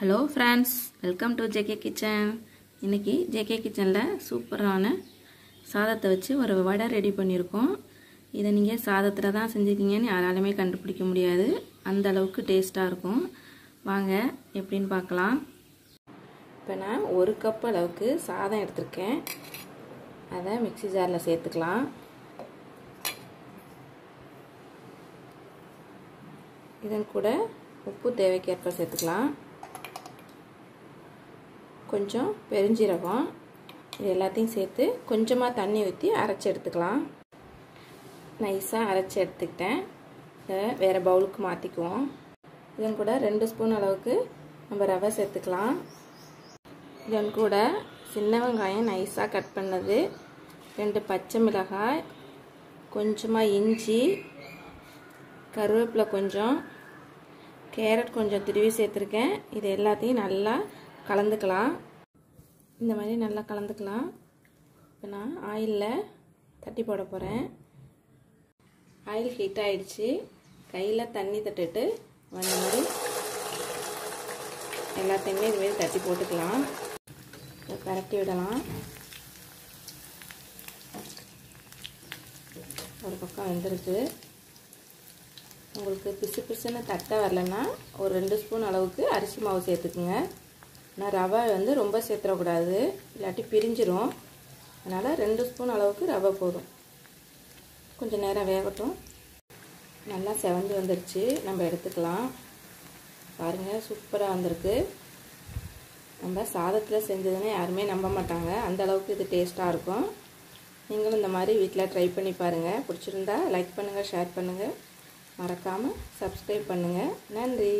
Hello friends, welcome to JK kitchen. இன்றைக்கி JK கிச்சனில் சூப்பரான சாதத்தை வச்சு ஒரு வடை ரெடி பண்ணியிருக்கோம். இதை நீங்கள் சாதத்தில் தான் செஞ்சுருக்கீங்கன்னு யாராலுமே கண்டுபிடிக்க முடியாது, அந்த அளவுக்கு டேஸ்ட்டாக இருக்கும். வாங்க எப்படின்னு பார்க்கலாம். இப்போ நான் 1 கப் அளவுக்கு சாதம் எடுத்திருக்கேன். அதை மிக்ஸி ஜாரில் சேர்த்துக்கலாம். இதன் கூட உப்பு தேவைக்கேற்ப சேர்த்துக்கலாம். கொஞ்சம் பெருஞ்சீரகம், இது எல்லாத்தையும் சேர்த்து கொஞ்சமாக தண்ணி ஊற்றி அரைச்சி எடுத்துக்கலாம். நைஸாக அரைச்சி எடுத்துக்கிட்டேன். இதை வேறு பவுலுக்கு மாற்றிக்குவோம். இதன் கூட 2 ஸ்பூன் அளவுக்கு நம்ம ரவை சேர்த்துக்கலாம். இதன் கூட சின்ன வெங்காயம் நைஸாக கட் பண்ணது, 2 பச்சை மிளகாய், கொஞ்சமாக இஞ்சி, கருவேப்பிலை கொஞ்சம், கேரட் கொஞ்சம் துருவி சேர்த்துருக்கேன். இது எல்லாத்தையும் நல்லா கலந்துக்கலாம். இந்த மாதிரி நல்லா கலந்துக்கலாம். இப்போ நான் ஆயிலில் தட்டி போட போகிறேன். ஆயில் ஹீட் ஆகிடுச்சு. கையில் தண்ணி தட்டுட்டு வந்த மாதிரி எல்லாத்தையுமே இதுமாரி தட்டி போட்டுக்கலாம். பரட்டி விடலாம். ஒரு பக்கம் வெந்திருக்கு. உங்களுக்கு பிசு பிசுன்னு தட்டை வரலன்னா ஒரு 2 ஸ்பூன் அளவுக்கு அரிசி மாவு சேர்த்துக்குங்க. ஆனால் ரவை ரொம்ப சேர்த்துடக்கூடாது, இல்லாட்டி பிரிஞ்சிரும். அதனால் 2 ஸ்பூன் அளவுக்கு ரவை போதும். கொஞ்சம் நேரம் வேகட்டும். நல்லா செவந்து வந்துருச்சு, நம்ம எடுத்துக்கலாம். பாருங்கள், சூப்பராக வந்திருக்கு. நம்ம சாதத்தில் செஞ்சதுன்னு யாருமே நம்ப மாட்டாங்க, அந்த அளவுக்கு இது டேஸ்ட்டாக இருக்கும். நீங்களும் இந்த மாதிரி வீட்டில் ட்ரை பண்ணி பாருங்கள். பிடிச்சிருந்தா லைக் பண்ணுங்கள், ஷேர் பண்ணுங்கள், மறக்காமல் சப்ஸ்கிரைப் பண்ணுங்கள். நன்றி.